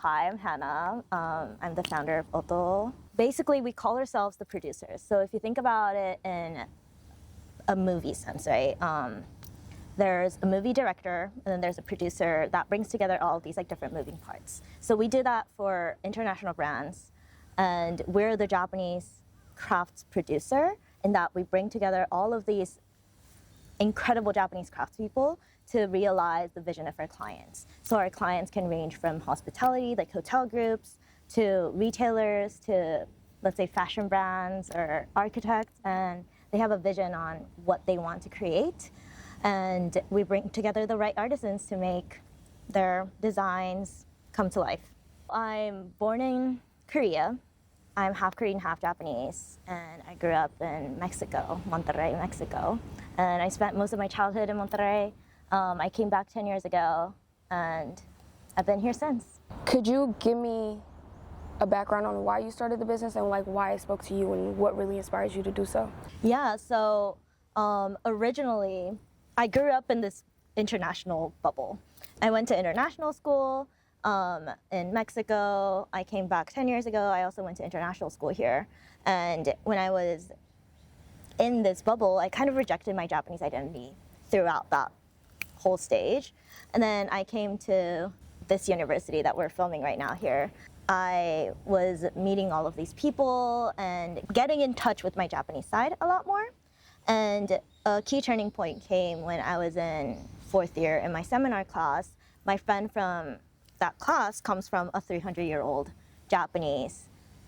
Hi, I'm Hana. I'm the founder of OTO. Basically, we call ourselves the producers. So if you think about it in a movie sense, right? There's a movie director, and then there's a producer that brings together all of these like different moving parts. So we do that for international brands, and we're the Japanese crafts producer in that we bring together all of these incredible Japanese craftspeople to realize the vision of our clients. So our clients can range from hospitality, like hotel groups, to retailers, to let's say fashion brands or architects, and they have a vision on what they want to create. And we bring together the right artisans to make their designs come to life. I'm born in Korea. I'm half Korean, half Japanese, and I grew up in Mexico, Monterrey, Mexico. And I spent most of my childhood in Monterrey. I came back 10 years ago, and I've been here since. Could you give me a background on why you started the business and like why it spoke to you and what really inspires you to do so? Yeah, so originally, I grew up in this international bubble. I went to international school in Mexico. I came back 10 years ago. I also went to international school here. And when I was in this bubble, I kind of rejected my Japanese identity throughout that whole stage. And then I came to this university that we're filming right now here. I was meeting all of these people and getting in touch with my Japanese side a lot more. And a key turning point came when I was in 4th year in my seminar class. My friend from that class comes from a 300-year-old Japanese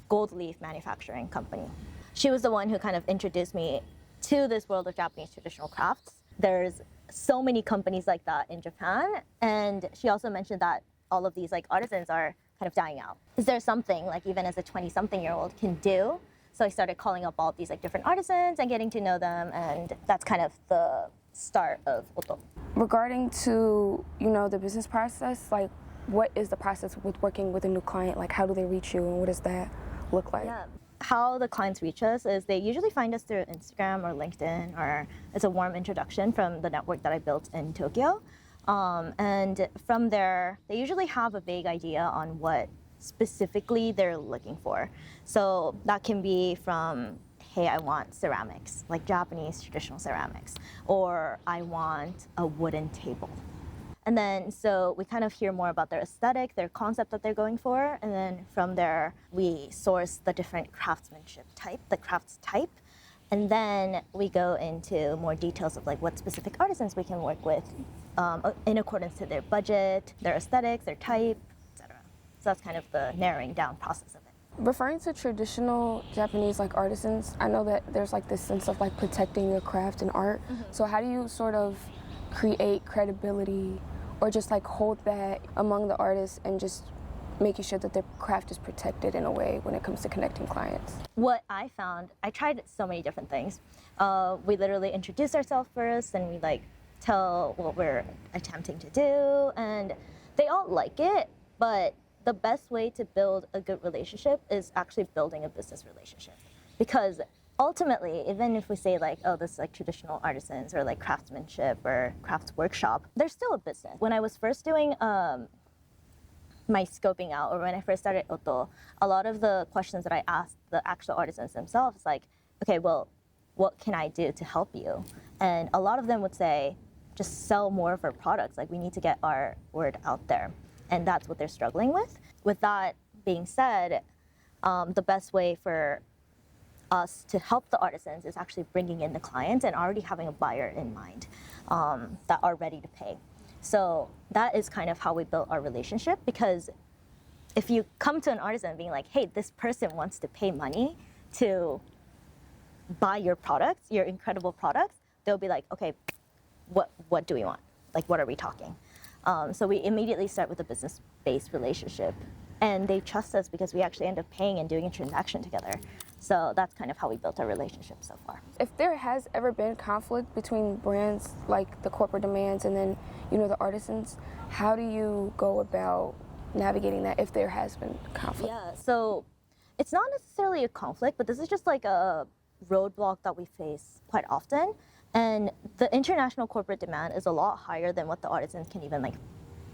gold leaf manufacturing company. She was the one who kind of introduced me to this world of Japanese traditional crafts. There's so many companies like that in Japan, and she also mentioned that all of these like artisans are kind of dying out. Is there something like even as a 20-something-year-old can do? So I started calling up all of these like different artisans and getting to know them, and that's kind of the start of OTO. Regarding to, the business process, like what is the process with working with a new client? Like how do they reach you and what does that look like? Yeah. How the clients reach us is they usually find us through Instagram or LinkedIn, or it's a warm introduction from the network that I built in Tokyo. And from there, they usually have a vague idea on what specifically they're looking for. So that can be from, hey, I want ceramics, like Japanese traditional ceramics, or I want a wooden table. And then, so we kind of hear more about their aesthetic, their concept that they're going for, and then from there, we source the different craftsmanship type, the crafts type, and then we go into more details of like what specific artisans we can work with in accordance to their budget, their aesthetics, their type, etc. So that's kind of the narrowing down process of it. Referring to traditional Japanese like artisans, I know that there's like this sense of like protecting your craft and art. Mm-hmm. So how do you sort of create credibility or just like hold that among the artists and just making sure that their craft is protected in a way when it comes to connecting clients? What I found, I tried so many different things. We literally introduce ourselves first and we like tell what we're attempting to do, and they all like it, but the best way to build a good relationship is actually building a business relationship. Because ultimately, even if we say like, oh, this is like traditional artisans or like craftsmanship or crafts workshop, there's still a business. When I was first doing my scoping out, or when I first started OTO, a lot of the questions that I asked the actual artisans themselves, like, okay, well, what can I do to help you? And a lot of them would say, just sell more of our products. Like, we need to get our word out there. And that's what they're struggling with. With that being said, the best way for us to help the artisans is actually bringing in the clients and already having a buyer in mind that are ready to pay. So that is kind of how we built our relationship, because if you come to an artisan being like, hey, this person wants to pay money to buy your products, your incredible products, they'll be like, okay, what do we want? Like, what are we talking? So we immediately start with a business-based relationship, and they trust us because we actually end up paying and doing a transaction together. So that's kind of how we built our relationship so far. If there has ever been conflict between brands, like the corporate demands and then, the artisans, how do you go about navigating that if there has been conflict? Yeah, so it's not necessarily a conflict, but this is just like a roadblock that we face quite often. And the international corporate demand is a lot higher than what the artisans can even like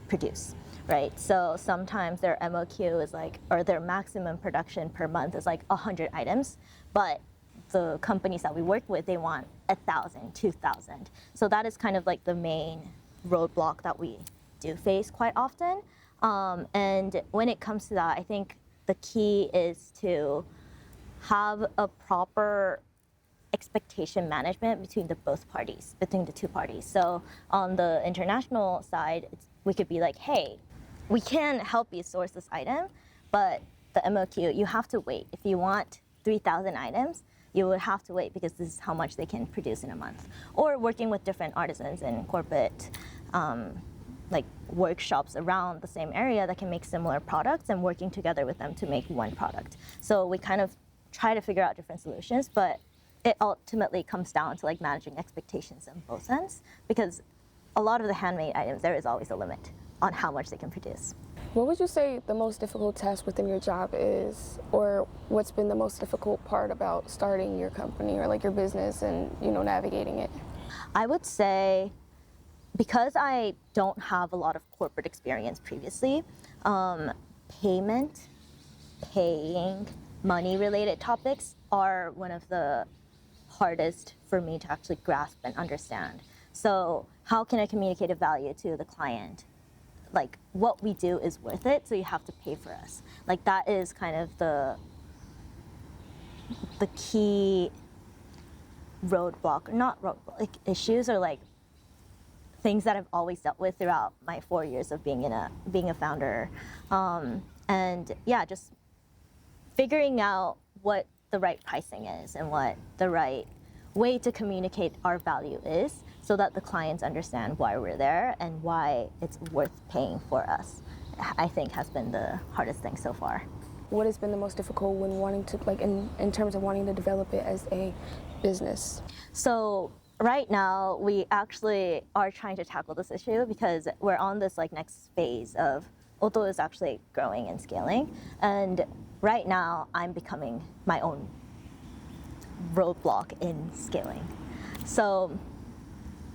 produce, right? So sometimes their MOQ is like, or their maximum production per month is like 100 items, but the companies that we work with, they want 1,000, 2,000. So that is kind of like the main roadblock that we do face quite often. And when it comes to that, I think the key is to have a proper expectation management between between the two parties. So on the international side, we could be like, hey, we can help you source this item, but the MOQ, you have to wait. If you want 3,000 items, you would have to wait because this is how much they can produce in a month. Or working with different artisans and corporate like workshops around the same area that can make similar products and working together with them to make one product. So we kind of try to figure out different solutions, but it ultimately comes down to like managing expectations on both ends, because a lot of the handmade items, there is always a limit on how much they can produce. What would you say the most difficult task within your job is, or what's been the most difficult part about starting your company or like your business and, you know, navigating it? I would say, because I don't have a lot of corporate experience previously, paying money related topics are one of the hardest for me to actually grasp and understand. So how can I communicate a value to the client? Like, what we do is worth it, so you have to pay for us. Like, that is kind of the key roadblock, not roadblock, like issues or like things that I've always dealt with throughout my 4 years of being a founder. And yeah, just figuring out what the right pricing is and what the right way to communicate our value is, so that the clients understand why we're there and why it's worth paying for us, I think has been the hardest thing so far. What has been the most difficult when wanting to, like in terms of wanting to develop it as a business? So right now, we actually are trying to tackle this issue because we're on this like next phase of OTO is actually growing and scaling. And right now, I'm becoming my own roadblock in scaling. So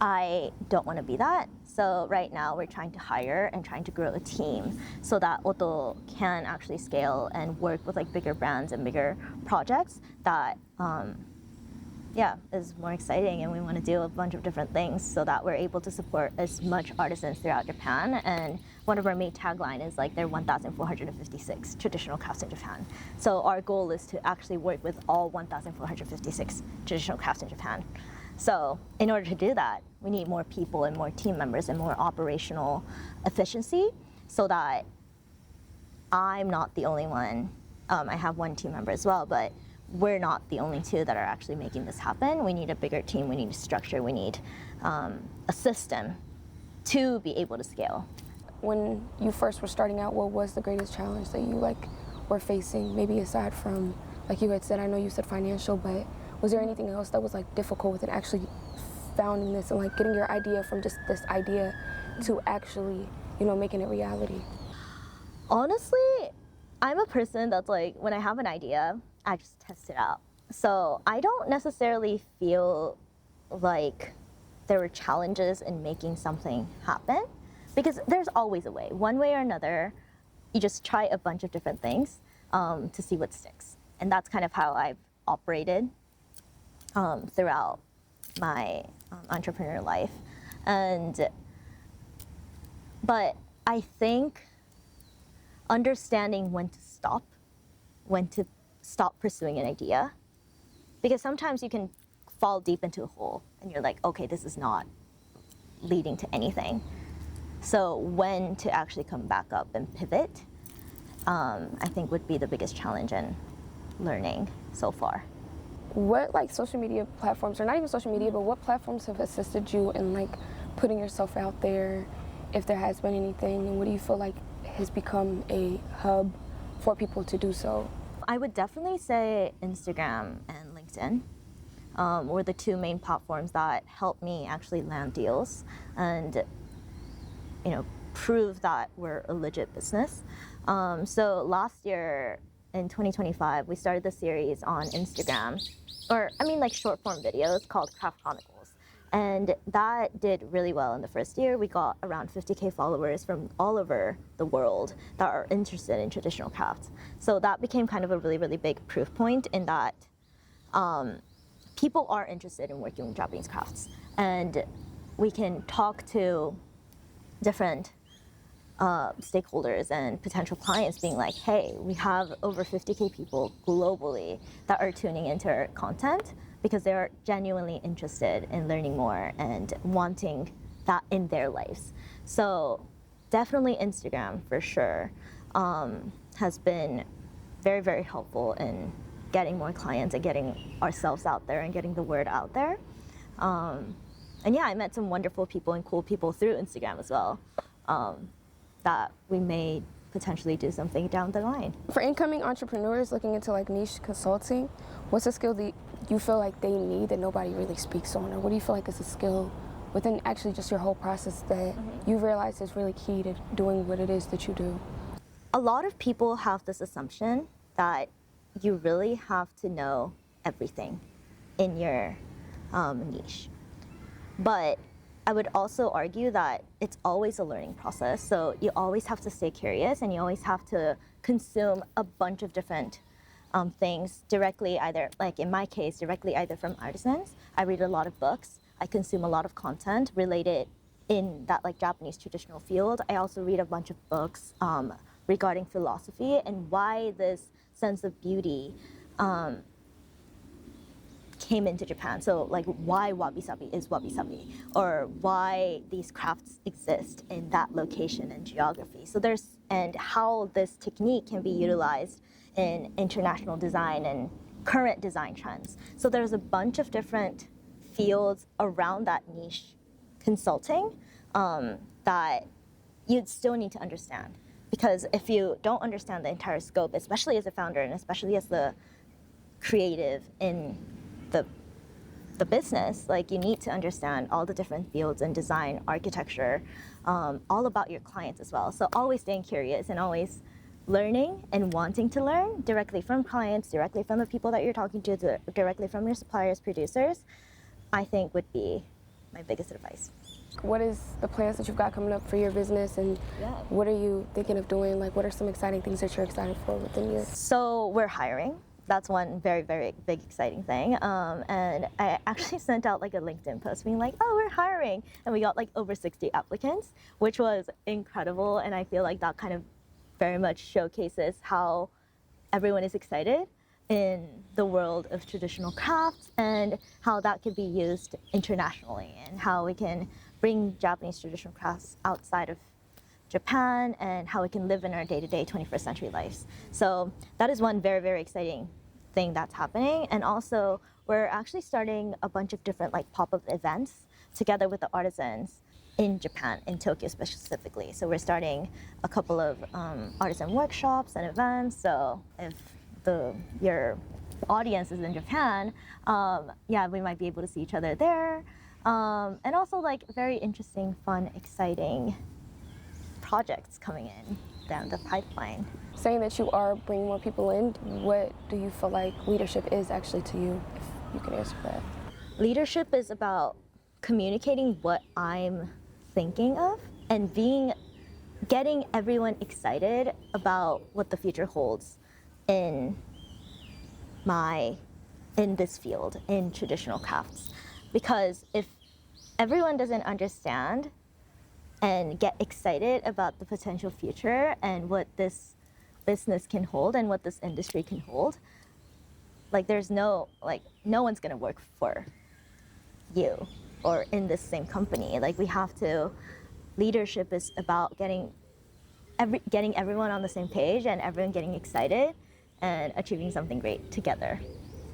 I don't want to be that. So right now we're trying to hire and trying to grow a team so that OTO can actually scale and work with like bigger brands and bigger projects that is more exciting, and we want to do a bunch of different things so that we're able to support as much artisans throughout Japan. And one of our main tagline is like there are 1,456 traditional crafts in Japan. So our goal is to actually work with all 1,456 traditional crafts in Japan. So in order to do that, we need more people and more team members and more operational efficiency, so that I'm not the only one. I have one team member as well, but we're not the only two that are actually making this happen. We need a bigger team, we need a structure, we need a system to be able to scale. When you first were starting out, what was the greatest challenge that you were facing? Maybe aside from, like you had said, I know you said financial, but was there anything else that was like difficult with it actually founding this and like getting your idea from just this idea to actually, you know, making it reality? Honestly, I'm a person that's like, when I have an idea, I just test it out. So I don't necessarily feel like there were challenges in making something happen, because there's always a way. One way or another, you just try a bunch of different things to see what sticks. And that's kind of how I've operated throughout my entrepreneur life. But I think understanding when to stop pursuing an idea, because sometimes you can fall deep into a hole and you're like, okay, this is not leading to anything. So when to actually come back up and pivot, I think would be the biggest challenge in learning so far. What like social media platforms, or not even social media, but what platforms have assisted you in like putting yourself out there, if there has been anything, and what do you feel like has become a hub for people to do so? I would definitely say Instagram and LinkedIn were the two main platforms that helped me actually land deals and, you know, prove that we're a legit business. So last year in 2025, we started the series on Instagram, like short form videos called Craft Chronicles. And that did really well in the first year. We got around 50K followers from all over the world that are interested in traditional crafts. So that became kind of a really, really big proof point in that people are interested in working with Japanese crafts. And we can talk to different stakeholders and potential clients being like, hey, we have over 50K people globally that are tuning into our content because they're genuinely interested in learning more and wanting that in their lives. So definitely Instagram for sure has been very, very helpful in getting more clients and getting ourselves out there and getting the word out there. And yeah, I met some wonderful people and cool people through Instagram as well, that we may potentially do something down the line. For incoming entrepreneurs looking into like niche consulting, what's a skill that you feel like they need that nobody really speaks on? Or what do you feel like is a skill within actually just your whole process that you realize is really key to doing what it is that you do? A lot of people have this assumption that you really have to know everything in your niche. But I would also argue that it's always a learning process. So you always have to stay curious and you always have to consume a bunch of different things directly, either, like in my case, directly either from artisans. I read a lot of books. I consume a lot of content related in that like Japanese traditional field. I also read a bunch of books regarding philosophy and why this sense of beauty came into Japan. So like why wabi-sabi is wabi-sabi, or why these crafts exist in that location and geography. So and how this technique can be utilized in international design and current design trends. So there's a bunch of different fields around that niche consulting that you'd still need to understand. Because if you don't understand the entire scope, especially as a founder and especially as the creative in the business, like you need to understand all the different fields in design, architecture, all about your clients as well. So always staying curious and always learning and wanting to learn directly from clients, directly from the people that you're talking to, directly from your suppliers, producers, I think would be my biggest advice. What is the plans that you've got coming up for your business, and what are you thinking of doing? Like, what are some exciting things that you're excited for within your... So we're hiring. That's one very, very big, exciting thing. And I actually sent out like a LinkedIn post being like, oh, we're hiring. And we got like over 60 applicants, which was incredible. And I feel like that kind of very much showcases how everyone is excited in the world of traditional crafts and how that could be used internationally and how we can bring Japanese traditional crafts outside of Japan and how we can live in our day-to-day 21st century lives. So that is one very, very exciting thing that's happening. And also we're actually starting a bunch of different like pop-up events together with the artisans in Japan, in Tokyo specifically. So we're starting a couple of artisan workshops and events. So if your audience is in Japan, yeah, we might be able to see each other there. And also like very interesting, fun, exciting projects coming in down the pipeline. Saying that you are bringing more people in, what do you feel like leadership is actually to you, if you can answer that? Leadership is about communicating what I'm thinking of and getting everyone excited about what the future holds in this field, in traditional crafts. Because if everyone doesn't understand and get excited about the potential future and what this business can hold and what this industry can hold, like no one's gonna work for you or in this same company. Like leadership is about getting everyone on the same page and everyone getting excited and achieving something great together.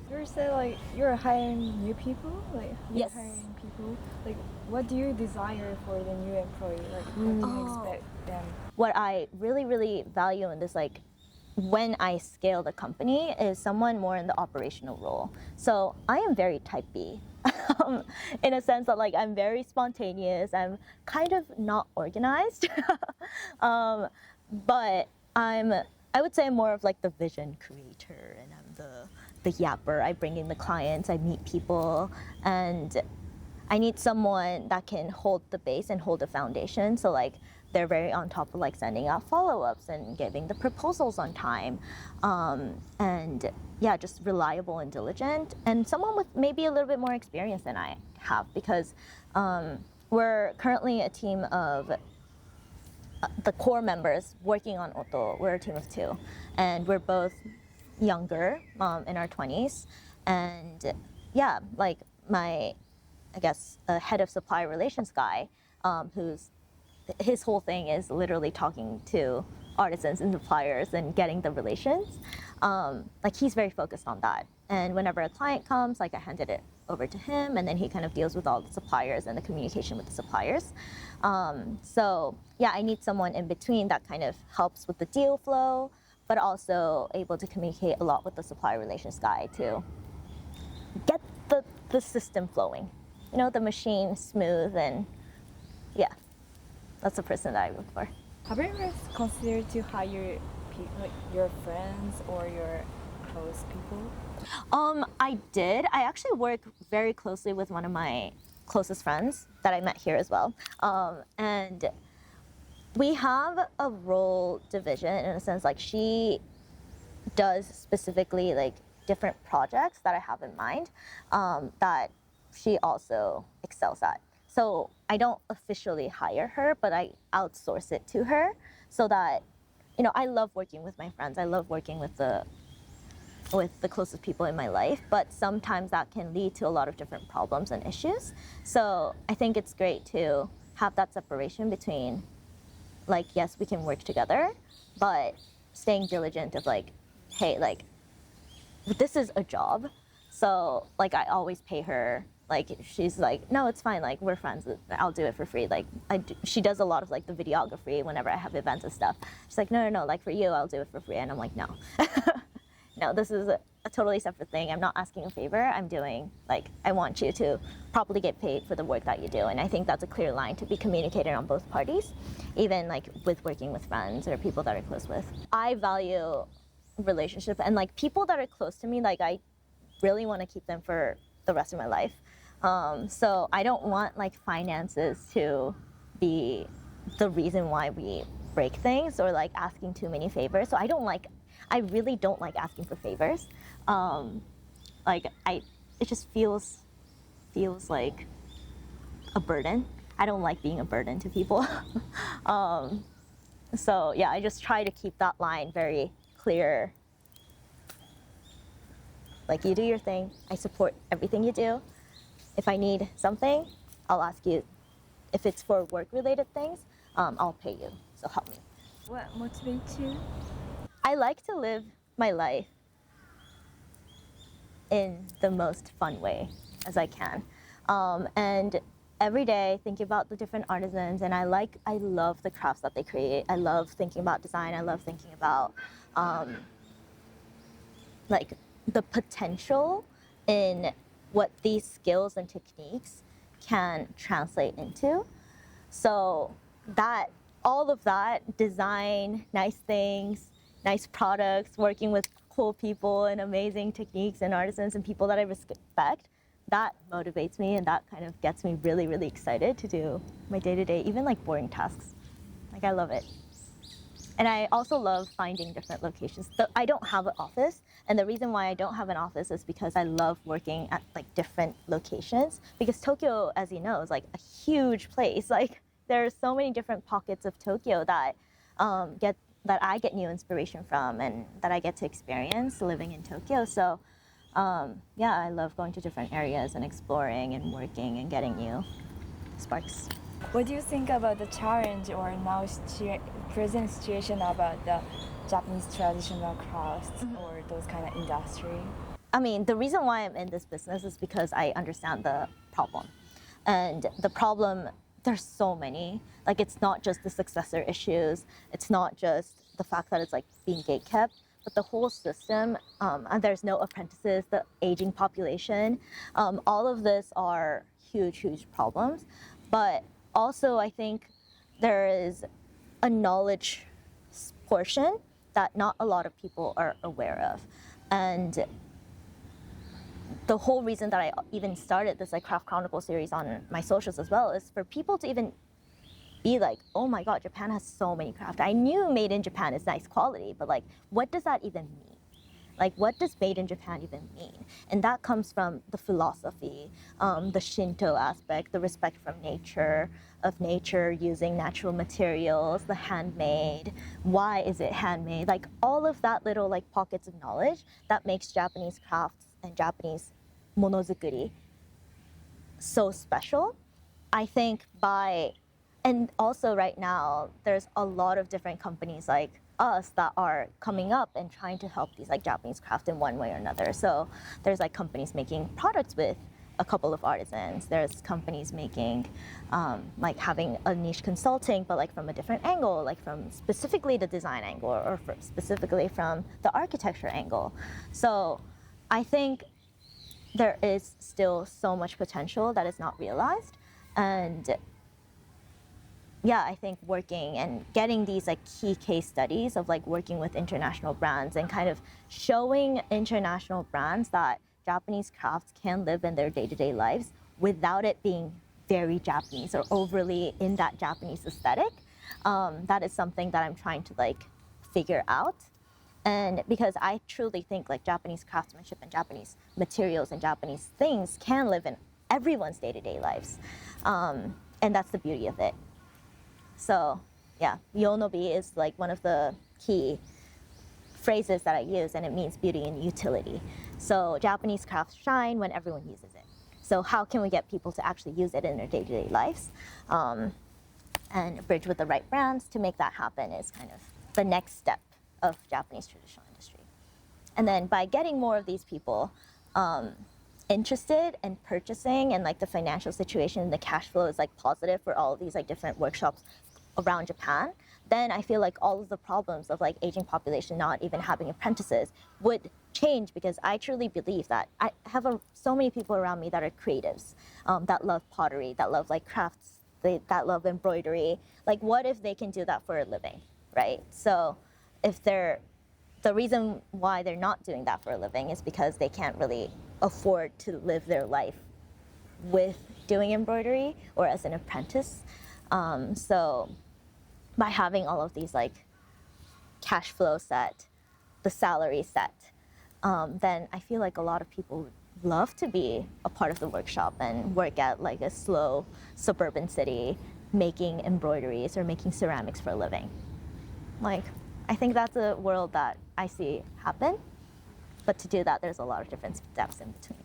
You said like you're hiring new people, like Yes. hiring people. Like, what do you desire for the new employee? Like, what do you expect them? What I really, really value in this, like when I scale the company, is someone more in the operational role. So I am very type B, in a sense that like I'm very spontaneous. I'm kind of not organized, but I would say more of like the vision creator, and I'm the yapper. I bring in the clients, I meet people, and I need someone that can hold the base and hold the foundation. So like they're very on top of like sending out follow-ups and giving the proposals on time, and yeah, just reliable and diligent, and someone with maybe a little bit more experience than I have, because we're currently a team of the core members working on OTO. We're a team of 2, and we're both younger, in our 20s, and yeah, like my, I guess, head of supplier relations guy, his whole thing is literally talking to artisans and suppliers and getting the relations. Like he's very focused on that. And whenever a client comes, like I handed it over to him, and then he kind of deals with all the suppliers and the communication with the suppliers. So yeah, I need someone in between that kind of helps with the deal flow, but also able to communicate a lot with the supplier relations guy to get the system flowing. You know, the machine smooth, and yeah. That's the person that I look for. Have you ever considered to hire like your friends or your close people? I did. I actually work very closely with one of my closest friends that I met here as well. And we have a role division in a sense, like she does specifically like different projects that I have in mind, that she also excels at. So I don't officially hire her, but I outsource it to her, so that, you know, I love working with my friends. I love working with the closest people in my life, but sometimes that can lead to a lot of different problems and issues. So I think it's great to have that separation between, like, yes, we can work together, but staying diligent of like, hey, like, this is a job. So like I always pay her. Like she's like, no, it's fine. Like we're friends. I'll do it for free. Like she does a lot of like the videography whenever I have events and stuff. She's like, no. Like for you, I'll do it for free. And I'm like, no, no. This is a totally separate thing. I'm not asking a favor. I'm doing like I want you to properly get paid for the work that you do. And I think that's a clear line to be communicated on both parties, even like with working with friends or people that are close with. I value relationship, and like people that are close to me, like I really want to keep them for the rest of my life. So I don't want like finances to be the reason why we break things or like asking too many favors. So I really don't like asking for favors. It just feels like a burden. I don't like being a burden to people. So yeah, I just try to keep that line very clear. Like you do your thing, I support everything you do. If I need something, I'll ask you. If it's for work-related things, I'll pay you, so help me. What motivates you? I like to live my life in the most fun way as I can. And every day, thinking about the different artisans, and I love the crafts that they create. I love thinking about design. I love thinking about like the potential in what these skills and techniques can translate into. So that all of that, design, nice things, nice products, working with cool people and amazing techniques and artisans and people that I respect, that motivates me, and that kind of gets me really, really excited to do my day-to-day, even like boring tasks. Like I love it. And I also love finding different locations. I don't have an office, and the reason why I don't have an office is because I love working at like different locations. Because Tokyo, as you know, is like a huge place. Like there are so many different pockets of Tokyo that I get new inspiration from, and that I get to experience living in Tokyo. So yeah, I love going to different areas and exploring and working and getting new sparks. What do you think about the challenge or now present situation about the Japanese traditional crafts or those kind of industry? I mean, the reason why I'm in this business is because I understand the problem. And the problem, there's so many. Like, it's not just the successor issues. It's not just the fact that it's like being gatekept, but the whole system, and there's no apprentices, the aging population. All of this are huge, huge problems. But also, I think there is a knowledge portion that not a lot of people are aware of. And the whole reason that I even started this like Craft Chronicle series on my socials as well is for people to even be like, oh my God, Japan has so many craft. I knew made in Japan is nice quality, but like, what does that even mean? Like, what does made in Japan even mean? And that comes from the philosophy, the Shinto aspect, the respect from nature, of nature using natural materials, the handmade, why is it handmade? Like all of that little like pockets of knowledge that makes Japanese crafts and Japanese monozukuri so special. I think and also right now, there's a lot of different companies like us that are coming up and trying to help these like Japanese craft in one way or another. So there's like companies making products with a couple of artisans. There's companies making, like having a niche consulting, but like from a different angle, like from specifically the design angle or specifically from the architecture angle. So I think there is still so much potential that is not realized. And yeah, I think working and getting these like key case studies of like working with international brands and kind of showing international brands that Japanese crafts can live in their day-to-day lives without it being very Japanese or overly in that Japanese aesthetic. That is something that I'm trying to like figure out. And because I truly think like Japanese craftsmanship and Japanese materials and Japanese things can live in everyone's day-to-day lives. And that's the beauty of it. So yeah, yonobi is like one of the key phrases that I use, and it means beauty and utility. So Japanese crafts shine when everyone uses it. So how can we get people to actually use it in their day-to-day lives? And bridge with the right brands to make that happen is kind of the next step of Japanese traditional industry. And then by getting more of these people interested in purchasing and like the financial situation and the cash flow is like positive for all of these like different workshops around Japan, then I feel like all of the problems of like aging population not even having apprentices would change, because I truly believe that I have so many people around me that are creatives, that love pottery, that love like crafts, that love embroidery. Like what if they can do that for a living, right? So if the reason why they're not doing that for a living is because they can't really afford to live their life with doing embroidery or as an apprentice. So by having all of these like cash flow set, the salary set, then I feel like a lot of people would love to be a part of the workshop and work at like a slow suburban city making embroideries or making ceramics for a living. Like, I think that's a world that I see happen, but to do that, there's a lot of different steps in between.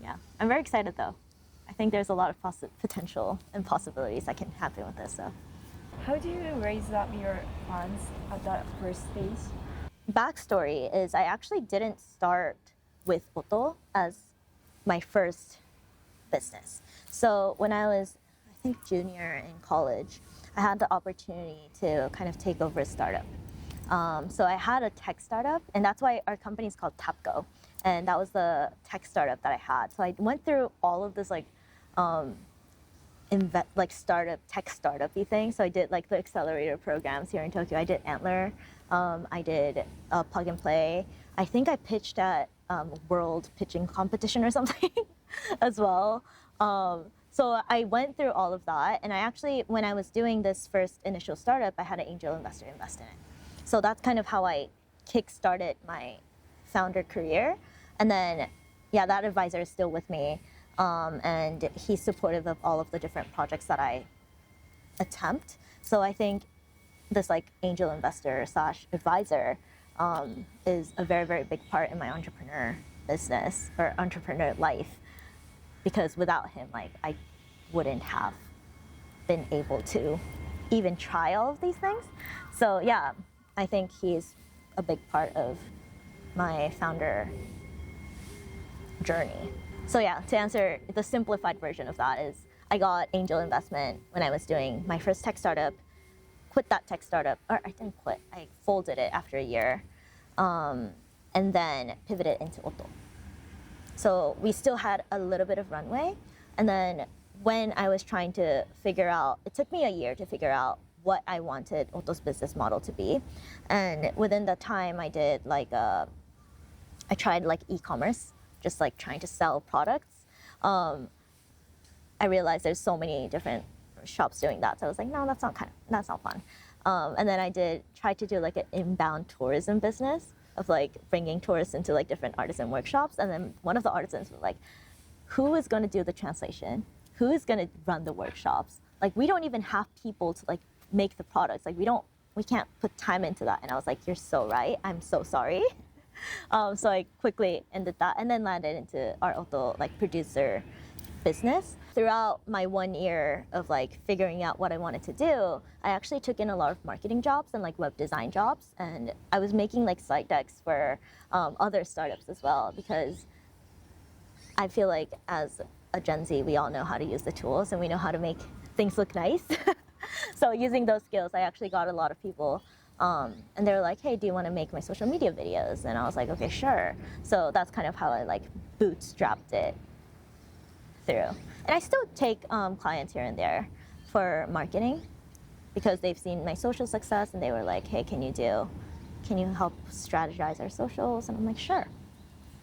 Yeah, I'm very excited though. I think there's a lot of potential and possibilities that can happen with this. So, How do you raise up your funds at that first stage? backstory is I actually didn't start with OTO as my first business. So when I was, I think, junior in college, I had the opportunity to kind of take over a startup. So I had a tech startup, and that's why our company is called Tapco. And that was the tech startup that I had. So I went through all of this like tech startup-y thing. So I did like the accelerator programs here in Tokyo. I did Antler. I did Plug and Play. I think I pitched at World Pitching Competition or something as well. So I went through all of that. And I actually, when I was doing this first initial startup, I had an angel investor invest in it. So that's kind of how I kick-started my founder career. And then, yeah, that advisor is still with me. And he's supportive of all of the different projects that I attempt. So I think this like angel investor / advisor is a very, very big part in my entrepreneur business or entrepreneur life, because without him, like I wouldn't have been able to even try all of these things. So yeah, I think he's a big part of my founder journey. So yeah, to answer the simplified version of that is I got angel investment when I was doing my first tech startup, quit that tech startup, or I didn't quit, I folded it after a year, and then pivoted into OTO. So we still had a little bit of runway, and then when I was trying to figure out, it took me a year to figure out what I wanted OTO's business model to be, and within the time I did like I tried like e-commerce just like trying to sell products, I realized there's so many different shops doing that. So I was like, no, that's not fun. And then I tried to do like an inbound tourism business of like bringing tourists into like different artisan workshops. And then one of the artisans was like, who is going to do the translation? Who is going to run the workshops? Like, we don't even have people to like make the products. Like, we can't put time into that. And I was like, you're so right. I'm so sorry. So I quickly ended that and then landed into our OTO like producer business. Throughout my 1 year of like figuring out what I wanted to do, I actually took in a lot of marketing jobs and like web design jobs, and I was making like slide decks for other startups as well, because I feel like as a Gen Z, we all know how to use the tools and we know how to make things look nice. So using those skills, I actually got a lot of people, and they were like, hey, do you want to make my social media videos? And I was like, okay, sure. So that's kind of how I like bootstrapped it through. And I still take clients here and there for marketing, because they've seen my social success and they were like, hey, can you help strategize our socials? And I'm like, sure.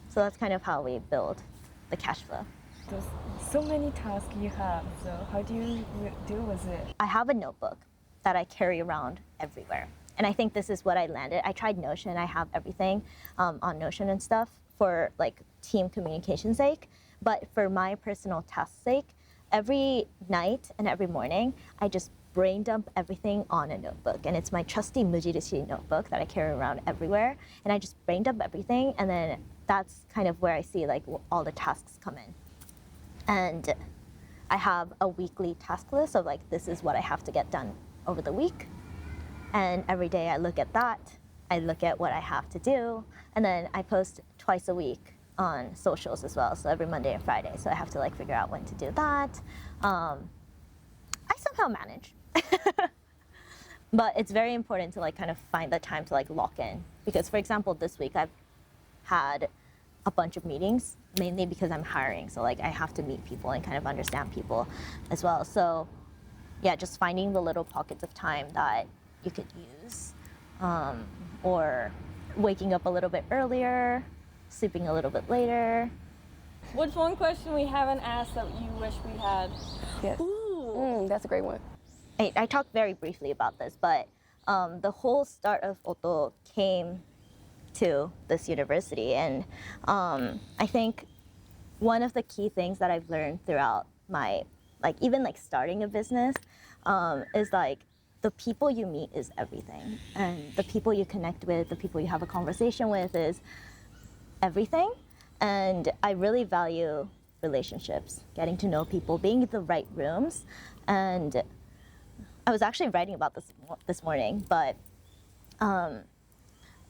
So that's kind of how we build the cash flow. There's so many tasks you have, so how do you deal with it? I have a notebook that I carry around everywhere. And I think this is what I landed. I tried Notion. I have everything on Notion and stuff for like team communication sake. But for my personal task sake, every night and every morning, I just brain dump everything on a notebook. And it's my trusty Mujirishi notebook that I carry around everywhere. And I just brain dump everything. And then that's kind of where I see like all the tasks come in. And I have a weekly task list of like, this is what I have to get done over the week. And every day I look at that, I look at what I have to do, and then I post twice a week on socials as well, so every Monday and Friday. So I have to like figure out when to do that. I somehow manage. But it's very important to like kind of find the time to like lock in. Because for example, this week I've had a bunch of meetings, mainly because I'm hiring. So like I have to meet people and kind of understand people as well. So yeah, just finding the little pockets of time that you could use, or waking up a little bit earlier, sleeping a little bit later. What's one question we haven't asked that you wish we had? Yes. That's a great one. I talked very briefly about this, but the whole start of OTO came to this university. And I think one of the key things that I've learned throughout my, like even like starting a business, is like the people you meet is everything. And the people you connect with, the people you have a conversation with is everything. And I really value relationships, getting to know people, being in the right rooms. And I was actually writing about this morning, but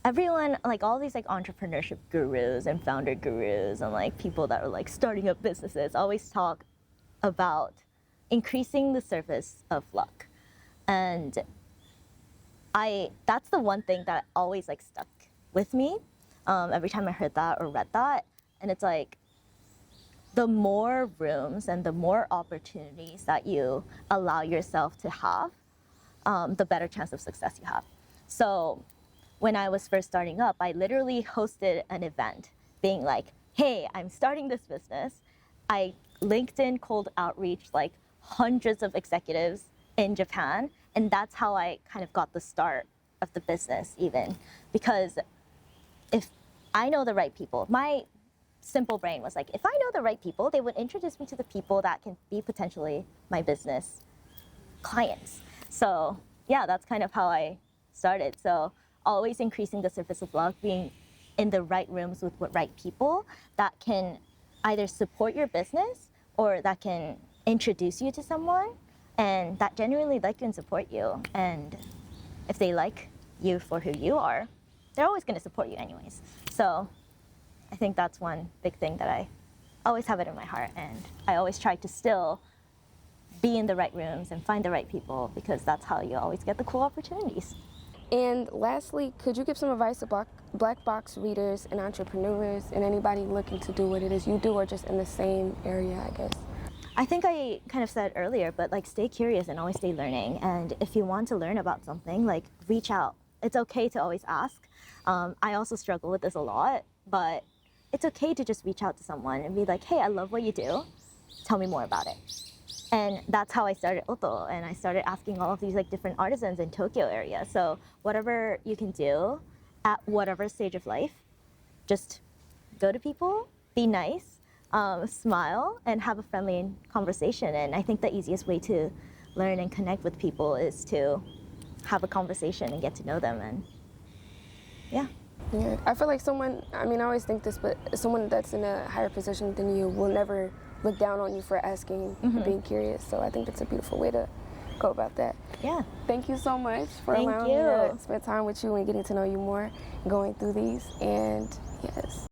everyone, like all these like entrepreneurship gurus and founder gurus and like people that are like starting up businesses always talk about increasing the surface of luck. And that's the one thing that always like stuck with me every time I heard that or read that. And it's like, the more rooms and the more opportunities that you allow yourself to have, the better chance of success you have. So when I was first starting up, I literally hosted an event being like, hey, I'm starting this business. I LinkedIn cold outreach like hundreds of executives in Japan. And that's how I kind of got the start of the business even. Because if I know the right people, my simple brain was like, if I know the right people, they would introduce me to the people that can be potentially my business clients. So yeah, that's kind of how I started. So always increasing the surface of luck, being in the right rooms with the right people that can either support your business or that can introduce you to someone and that genuinely like you and support you. And if they like you for who you are, they're always going to support you anyways. So I think that's one big thing that I always have it in my heart, and I always try to still be in the right rooms and find the right people, because that's how you always get the cool opportunities. And lastly, could you give some advice to black box readers and entrepreneurs and anybody looking to do what it is you do, or just in the same area, I guess? I think I kind of said earlier, but like stay curious and always stay learning. And if you want to learn about something, like reach out. It's okay to always ask. I also struggle with this a lot, but it's okay to just reach out to someone and be like, hey, I love what you do. Tell me more about it. And that's how I started OTO, and I started asking all of these like different artisans in Tokyo area. So whatever you can do at whatever stage of life, just go to people, be nice, smile, and have a friendly conversation. And I think the easiest way to learn and connect with people is to have a conversation and get to know them. And yeah. Yeah, I feel like someone, I mean, I always think this, but someone that's in a higher position than you will never look down on you for asking, for being curious. So I think that's a beautiful way to go about that. Yeah. Thank you so much for Thank allowing me you. to spend time with you and getting to know you more, going through these. And yes.